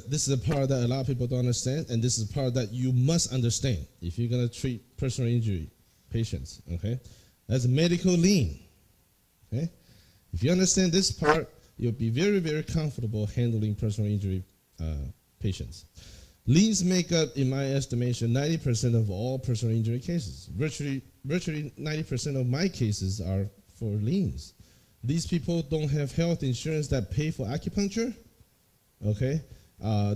This is a part that a lot of people don't understand, and this is a part that you must understand if you're going to treat personal injury patients, okay? That's a medical lien, okay? If you understand this part, you'll be very, very comfortable handling personal injury patients. Liens make up, in my estimation, 90% of all personal injury cases. Virtually 90% of my cases are for liens. These people don't have health insurance that pay for acupuncture, okay?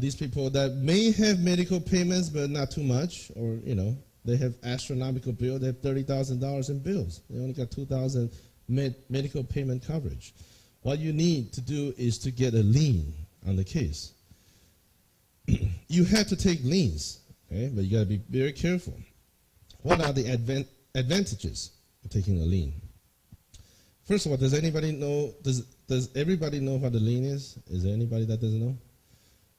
These people that may have medical payments but not too much, or they have astronomical bills. They have $30,000 in bills. They only got $2,000 medical payment coverage. What you need to do is to get a lien on the case. You have to take liens, okay? But you got to be very careful. What are the advantages of taking a lien? First of all, does anybody know? Does everybody know what a lien is? Is there anybody that doesn't know?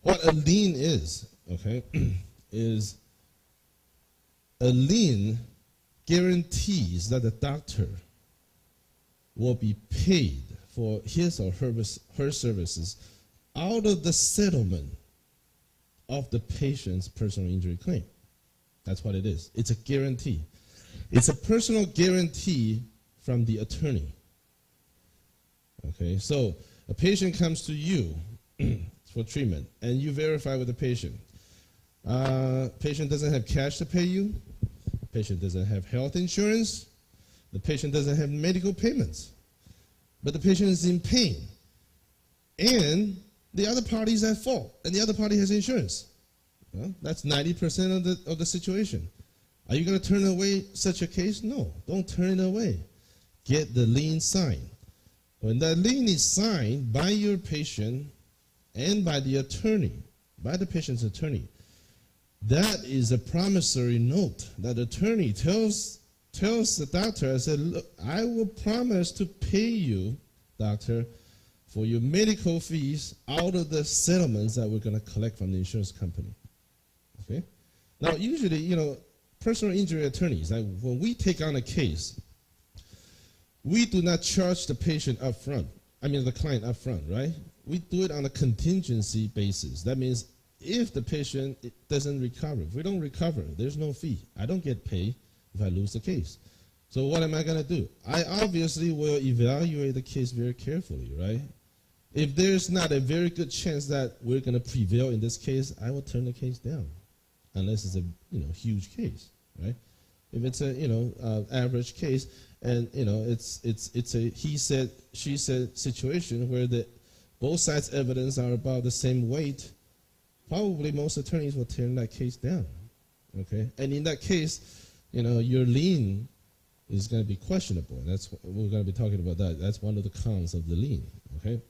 What a lien is, okay, is a lien guarantees that the doctor will be paid for his or her services out of the settlement of the patient's personal injury claim. That's what it is. It's a guarantee. It's a personal guarantee from the attorney. Okay, so a patient comes to you for treatment, and you verify with the patient. Patient doesn't have cash to pay you. Patient doesn't have health insurance. The patient doesn't have medical payments. But the patient is in pain. And the other party is at fault, and the other party has insurance. Well, that's 90% of the situation. Are you going to turn away such a case? No, don't turn it away. Get the lien signed. When that lien is signed by your patient and by the attorney, by the patient's attorney, that is a promissory note that the attorney tells the doctor, I said, look, I will promise to pay you, doctor, for your medical fees out of the settlements that we're going to collect from the insurance company. Okay? Now, usually, personal injury attorneys, like when we take on a case, we do not charge the patient up front. The client up front, right? We do it on a contingency basis. That means if the patient doesn't recover, if we don't recover, there's no fee. I don't get paid if I lose the case. So what am I going to do? I obviously will evaluate the case very carefully, right? If there's not a very good chance that we're going to prevail in this case, I will turn the case down, unless it's a huge case, right? If it's a average case, and it's a he said she said situation where both sides' evidence are about the same weight, probably most attorneys will turn that case down, okay? And in that case, your lien is going to be questionable. That's what we're going to be talking about. That's one of the cons of the lien, okay?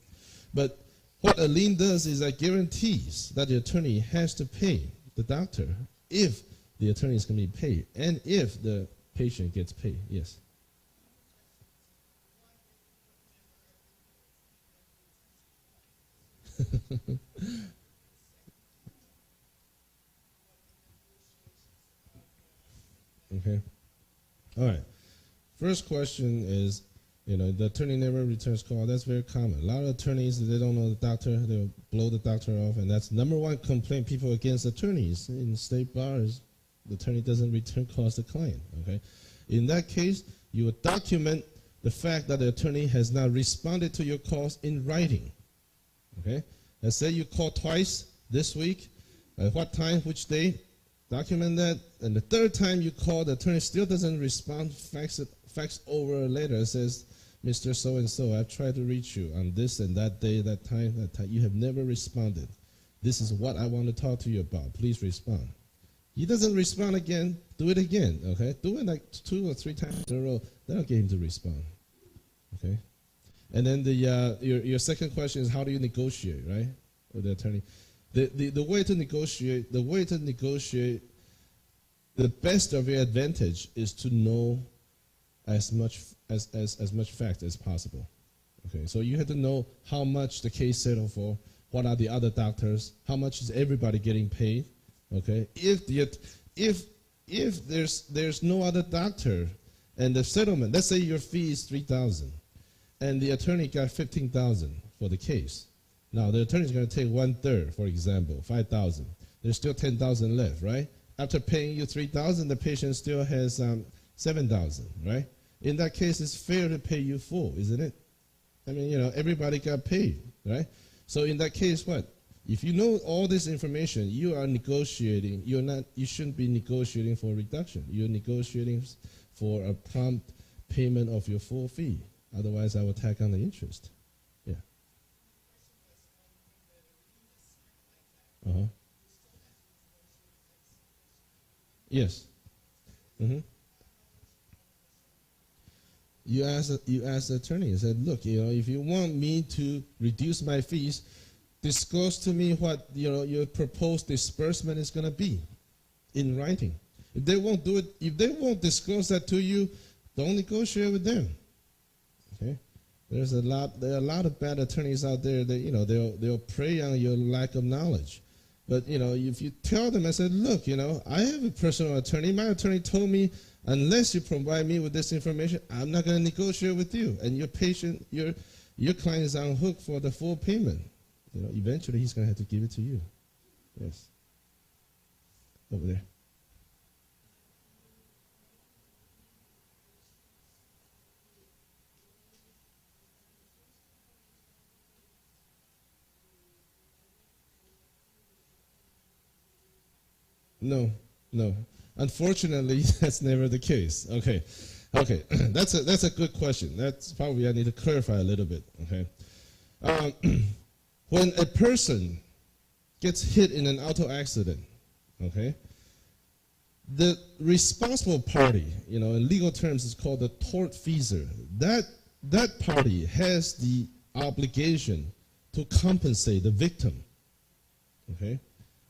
But what a lien does is that guarantees that the attorney has to pay the doctor if the attorney is going to be paid and if the patient gets paid. Yes. Okay. All right. First question is, the attorney never returns call. That's very common. A lot of attorneys, they don't know the doctor. They'll blow the doctor off, and that's number one complaint people against attorneys in state bars. The attorney doesn't return calls to the client. Okay. In that case, you would document the fact that the attorney has not responded to your calls in writing. Okay. Let's say you called twice this week. At what time, which day? Document that. And the third time you call, the attorney still doesn't respond. Fax over a letter. Says, Mr. So-and-so, I've tried to reach you on this and that day, that time. You have never responded. This is what I want to talk to you about. Please respond. He doesn't respond again. Do it again. Okay. Do it like 2 or 3 times in a row. That'll get him to respond. Okay. And then your second question is, how do you negotiate, right, with the attorney? The way to negotiate, the best of your advantage is to know as much fact as possible. Okay, so you have to know how much the case settled for, what are the other doctors, how much is everybody getting paid. Okay, if there's no other doctor and the settlement, let's say your fee is $3,000. And the attorney got $15,000 for the case. Now the attorney is going to take 1/3, for example, 5,000. There's still 10,000 left, right? After paying you 3,000, the patient still has 7,000, right? In that case, it's fair to pay you full, isn't it? I mean, everybody got paid, right? So in that case, what? If you know all this information, you are negotiating. You shouldn't be negotiating for a reduction. You're negotiating for a prompt payment of your full fee. Otherwise, I will tack on the interest. Yeah. Uh-huh. Yes. Mm-hmm. You ask the attorney and said, look, if you want me to reduce my fees, disclose to me what your proposed disbursement is going to be in writing. If they won't do it, if they won't disclose that to you, don't negotiate with them. Okay? There are a lot of bad attorneys out there that they'll prey on your lack of knowledge. But if you tell them, I said, look, I have a personal attorney. My attorney told me, unless you provide me with this information, I'm not going to negotiate with you. And your patient, your client is on hook for the full payment. Eventually he's going to have to give it to you. Yes. Over there. No. Unfortunately, that's never the case. Okay. That's a good question. That's probably I need to clarify a little bit. Okay. When a person gets hit in an auto accident, okay, the responsible party, in legal terms, is called the tortfeasor. That party has the obligation to compensate the victim, okay,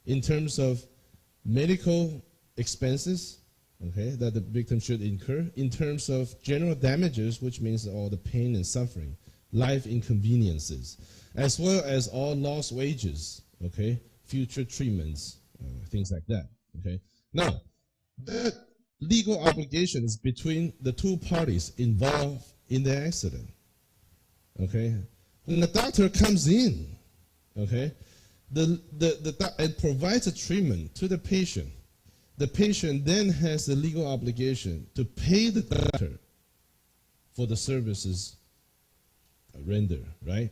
in terms of medical expenses, okay, that the victim should incur, in terms of general damages, which means all the pain and suffering, life inconveniences, as well as all lost wages, okay, future treatments, things like that, okay. Now, that legal obligation is between the two parties involved in the accident, okay. When the doctor comes in, okay, and provides a treatment to the patient then has the legal obligation to pay the doctor for the services rendered, right?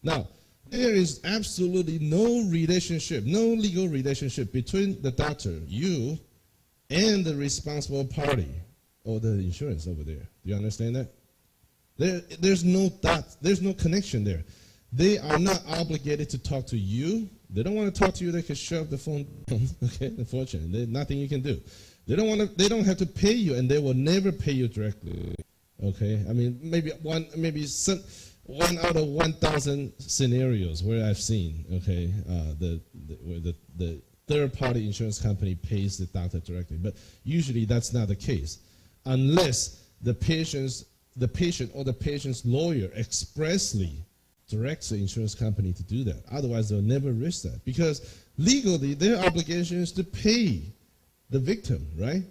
Now, there is absolutely no legal relationship between the doctor, you, and the responsible party, or the insurance over there. Do you understand that? There's no connection there. They are not obligated to talk to you. They don't want to talk to you. They can shove the phone down. Okay, unfortunately, there's nothing you can do. They don't have to pay you, and they will never pay you directly. Okay, I mean maybe one out of 1,000 scenarios where I've seen. Okay, where the third-party insurance company pays the doctor directly, but usually that's not the case, unless the patient or the patient's lawyer expressly directs the insurance company to do that. Otherwise, they'll never risk that, because legally their obligation is to pay the victim, right?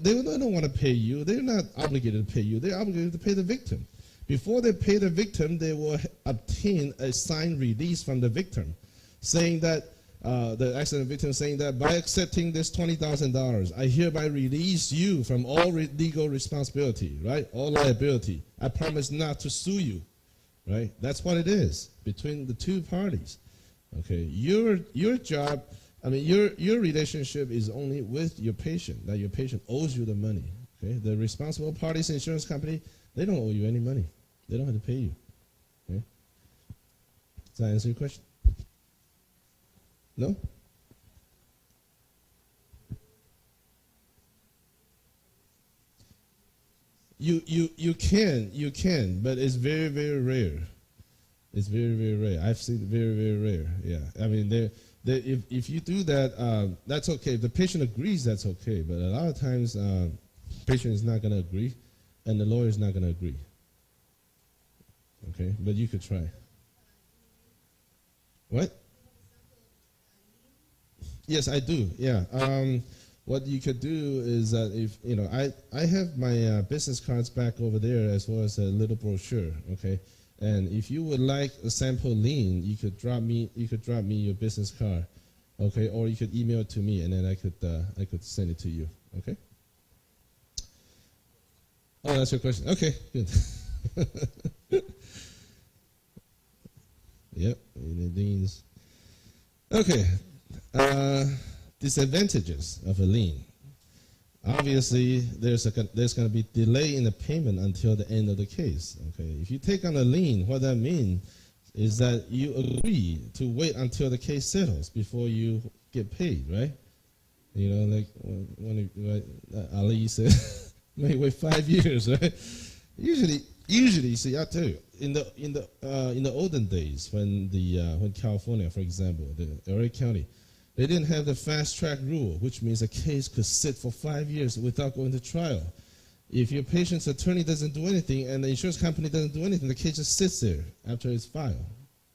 They don't want to pay you. They're not obligated to pay you. They're obligated to pay the victim. Before they pay the victim, they will obtain a signed release from the victim, saying that the accident victim saying that by accepting this $20,000, I hereby release you from all legal responsibility, right? All liability. I promise not to sue you. Right? That's what it is between the two parties. Okay, your job, I mean your relationship is only with your patient. That your patient owes you the money. Okay, the responsible parties, insurance company, they don't owe you any money. They don't have to pay you. Okay, does that answer your question? No? You can, but it's very, very rare. It's very, very rare. I've seen it very, very rare. Yeah, I mean, if you do that, that's okay. If the patient agrees, that's okay. But a lot of times, patient is not going to agree, and the lawyer is not going to agree. Okay, but you could try. What? Yes, I do. Yeah. What you could do is that if I have my business cards back over there, as well as a little brochure. Okay, And if you would like a sample lien, you could drop me your business card, okay, or you could email it to me, and then I could send it to you, okay. Oh, that's your question. Okay, good. Yep, liens. Okay, disadvantages of a lien. Obviously, there's going to be delay in the payment until the end of the case. Okay, if you take on a lien, what that means is that you agree to wait until the case settles before you get paid, right? You know, like when Ali said, may wait 5 years, right? Usually, see, I tell you, in the olden days, when California, for example, the LA County, they didn't have the fast track rule, which means a case could sit for 5 years without going to trial. If your patient's attorney doesn't do anything and the insurance company doesn't do anything, the case just sits there after it's filed.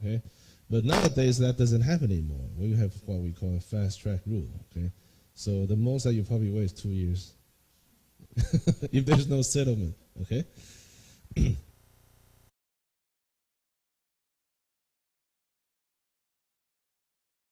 Okay, but nowadays that doesn't happen anymore. We have what we call a fast track rule. Okay, so the most that you probably wait is 2 years if there's no settlement. Okay.